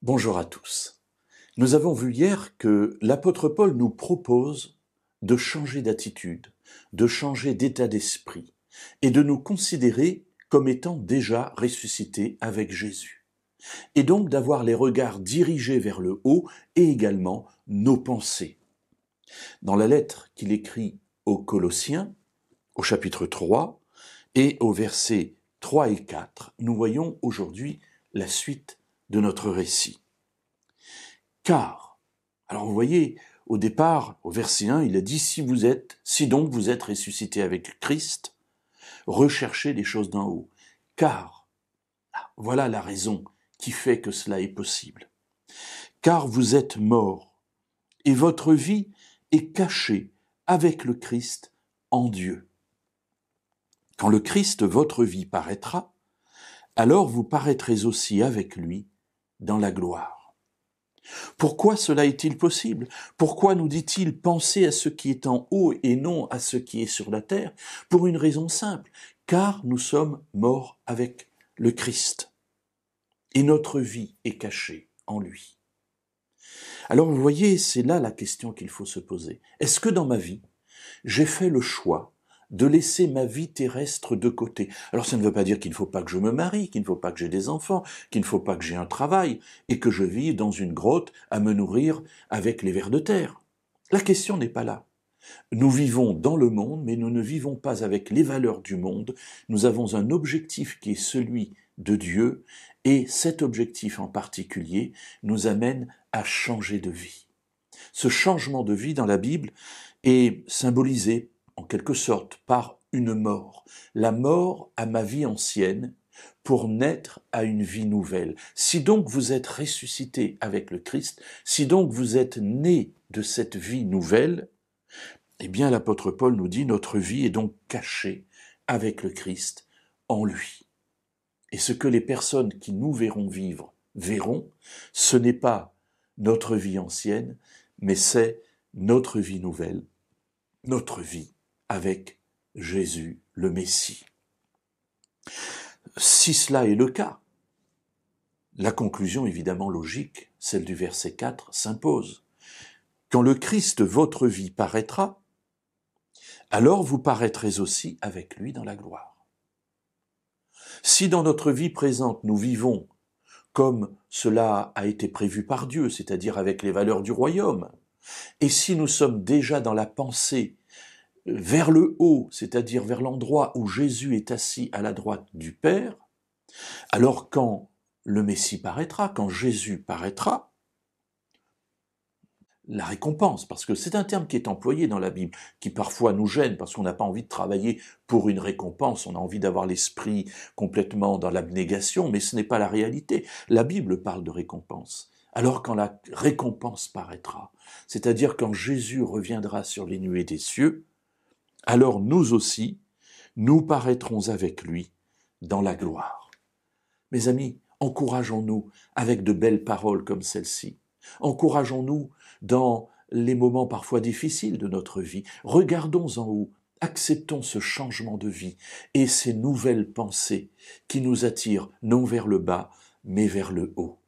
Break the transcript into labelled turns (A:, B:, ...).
A: Bonjour à tous. Nous avons vu hier que l'apôtre Paul nous propose de changer d'attitude, de changer d'état d'esprit et de nous considérer comme étant déjà ressuscités avec Jésus. Et donc d'avoir les regards dirigés vers le haut et également nos pensées. Dans la lettre qu'il écrit aux Colossiens, au chapitre 3 et au versets 3 et 4, nous voyons aujourd'hui la suite de notre récit. Car, alors vous voyez, au départ, au verset 1, il a dit, si donc vous êtes ressuscité avec Christ, recherchez les choses d'en haut. Car, voilà la raison qui fait que cela est possible. Car vous êtes morts, et votre vie est cachée avec le Christ en Dieu. Quand le Christ, votre vie, paraîtra, alors vous paraîtrez aussi avec lui dans la gloire. Pourquoi cela est-il possible? Pourquoi nous dit-il pensez à ce qui est en haut et non à ce qui est sur la terre? Pour une raison simple, car nous sommes morts avec le Christ et notre vie est cachée en lui. Alors vous voyez, c'est là la question qu'il faut se poser. Est-ce que dans ma vie, j'ai fait le choix de laisser ma vie terrestre de côté? Alors ça ne veut pas dire qu'il ne faut pas que je me marie, qu'il ne faut pas que j'ai des enfants, qu'il ne faut pas que j'ai un travail et que je vive dans une grotte à me nourrir avec les vers de terre. La question n'est pas là. Nous vivons dans le monde, mais nous ne vivons pas avec les valeurs du monde. Nous avons un objectif qui est celui de Dieu et cet objectif en particulier nous amène à changer de vie. Ce changement de vie dans la Bible est symbolisé en quelque sorte par une mort, la mort à ma vie ancienne pour naître à une vie nouvelle. Si donc vous êtes ressuscité avec le Christ, si donc vous êtes né de cette vie nouvelle, eh bien l'apôtre Paul nous dit notre vie est donc cachée avec le Christ en lui. Et ce que les personnes qui nous verront vivre verront, ce n'est pas notre vie ancienne, mais c'est notre vie nouvelle, notre vie avec Jésus le Messie. Si cela est le cas, la conclusion évidemment logique, celle du verset 4, s'impose. Quand le Christ, votre vie, paraîtra, alors vous paraîtrez aussi avec lui dans la gloire. Si dans notre vie présente nous vivons comme cela a été prévu par Dieu, c'est-à-dire avec les valeurs du royaume, et si nous sommes déjà dans la pensée vers le haut, c'est-à-dire vers l'endroit où Jésus est assis à la droite du Père, alors quand le Messie paraîtra, quand Jésus paraîtra, la récompense, parce que c'est un terme qui est employé dans la Bible, qui parfois nous gêne, parce qu'on n'a pas envie de travailler pour une récompense, on a envie d'avoir l'esprit complètement dans l'abnégation, mais ce n'est pas la réalité. La Bible parle de récompense. Alors quand la récompense paraîtra, c'est-à-dire quand Jésus reviendra sur les nuées des cieux, alors nous aussi, nous paraîtrons avec lui dans la gloire. Mes amis, encourageons-nous avec de belles paroles comme celle-ci. Encourageons-nous dans les moments parfois difficiles de notre vie. Regardons en haut, acceptons ce changement de vie et ces nouvelles pensées qui nous attirent non vers le bas, mais vers le haut.